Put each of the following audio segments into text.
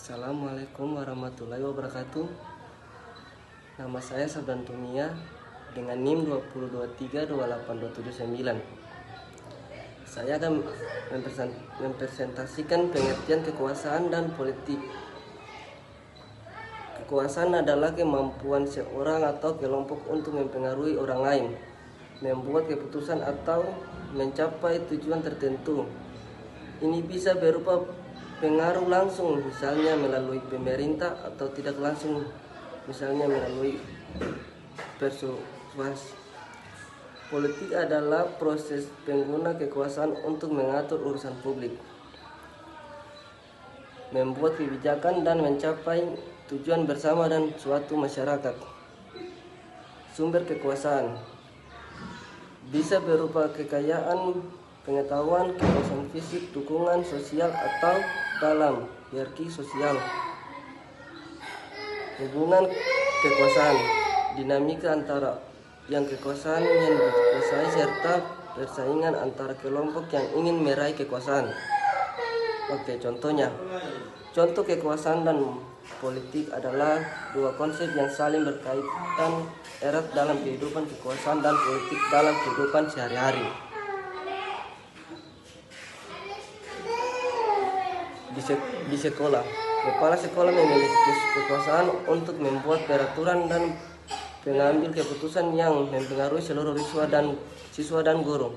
Assalamualaikum warahmatullahi wabarakatuh. Nama saya Sabdan Tumia dengan NIM 2023282779. Saya akan mempresentasikan pengertian kekuasaan dan politik. Kekuasaan adalah kemampuan seorang atau kelompok untuk mempengaruhi orang lain, membuat keputusan atau mencapai tujuan tertentu. Ini bisa berupa pengaruh langsung, misalnya melalui pemerintah, atau tidak langsung, misalnya melalui persuasi. Politik adalah proses pengguna kekuasaan untuk mengatur urusan publik, membuat kebijakan dan mencapai tujuan bersama dan suatu masyarakat. Sumber kekuasaan bisa berupa kekayaan, pengetahuan, kekuasaan fisik, dukungan sosial, atau dalam hierarki sosial. Hubungan kekuasaan, dinamika antara yang kekuasaan yang dikuasai serta persaingan antara kelompok yang ingin meraih kekuasaan. Oke, contohnya. Contoh kekuasaan dan politik adalah dua konsep yang saling berkaitan erat dalam kehidupan kekuasaan dan politik dalam kehidupan sehari-hari. Di sekolah, kepala sekolah memiliki kekuasaan untuk membuat peraturan dan mengambil keputusan yang mempengaruhi seluruh siswa dan guru.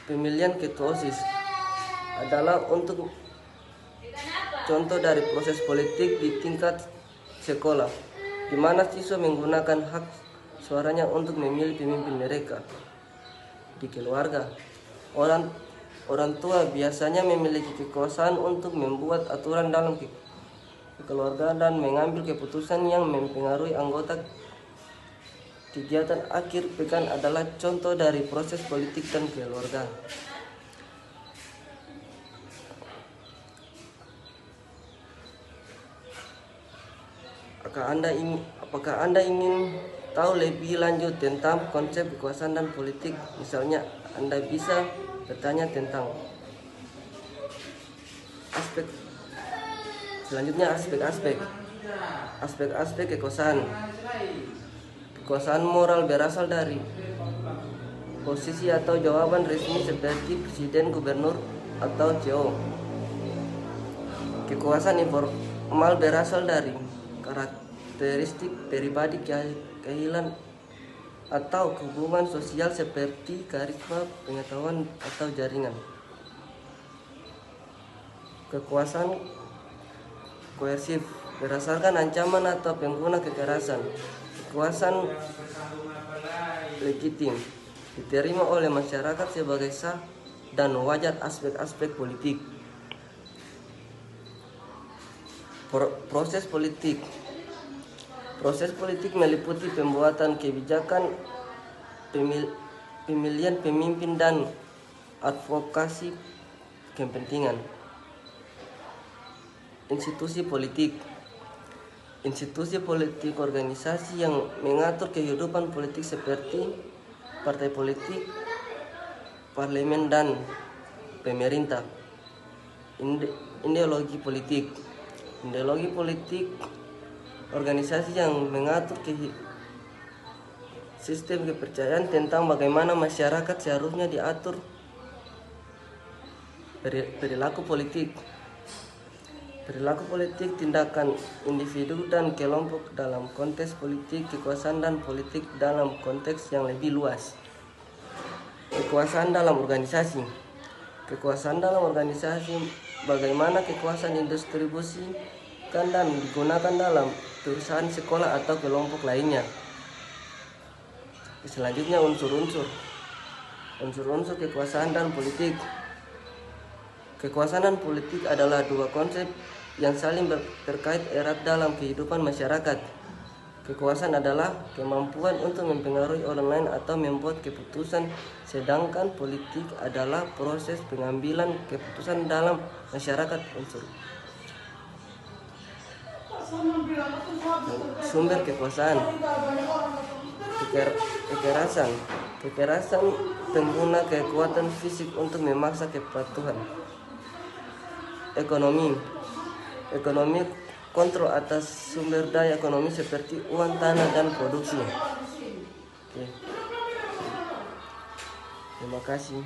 Pemilihan ketua OSIS adalah untuk contoh dari proses politik di tingkat sekolah, di mana siswa menggunakan hak suaranya untuk memilih pemimpin mereka. Di keluarga, orang tua biasanya memiliki kekuasaan untuk membuat aturan dalam keluarga dan mengambil keputusan yang mempengaruhi anggota. Kegiatan akhir pekan adalah contoh dari proses politik dan keluarga. Apakah Anda ingin tahu lebih lanjut tentang konsep kekuasaan dan politik? Misalnya, Anda bisa bertanya tentang aspek kekuasaan. Kekuasaan moral berasal dari posisi atau jawaban resmi seperti presiden, gubernur, atau CEO. Kekuasaan informal berasal dari karakteristik pribadi, keahlian, atau hubungan sosial seperti karisma, pengetahuan, atau jaringan. Kekuasaan koersif berdasarkan ancaman atau pengguna kekerasan. Kekuasaan legitim diterima oleh masyarakat sebagai sah dan wajar. Aspek-aspek politik. Proses politik. Proses politik meliputi pembuatan kebijakan, pemilihan pemimpin, dan advokasi kepentingan. Institusi politik. Institusi politik organisasi yang mengatur kehidupan politik seperti partai politik, parlemen, dan pemerintah. Ideologi politik. Ideologi politik organisasi yang mengatur sistem kepercayaan tentang bagaimana masyarakat seharusnya diatur. Perilaku politik. Perilaku politik tindakan individu dan kelompok dalam konteks politik, kekuasaan, dan politik dalam konteks yang lebih luas. Kekuasaan dalam organisasi. Kekuasaan dalam organisasi, bagaimana kekuasaan didistribusikan dan digunakan dalam perusahaan, sekolah, atau kelompok lainnya. Selanjutnya, unsur-unsur kekuasaan dan politik. Kekuasaan dan politik adalah dua konsep yang saling terkait erat dalam kehidupan masyarakat. Kekuasaan adalah kemampuan untuk mempengaruhi orang lain atau membuat keputusan, sedangkan politik adalah proses pengambilan keputusan dalam masyarakat. Sumber kekuasaan. Kekerasan pengguna kekuatan fisik untuk memaksa kepatuhan. ekonomi. Ekonomi kontrol atas sumber daya ekonomi seperti uang, tanah, dan produksi. Oke. Terima kasih.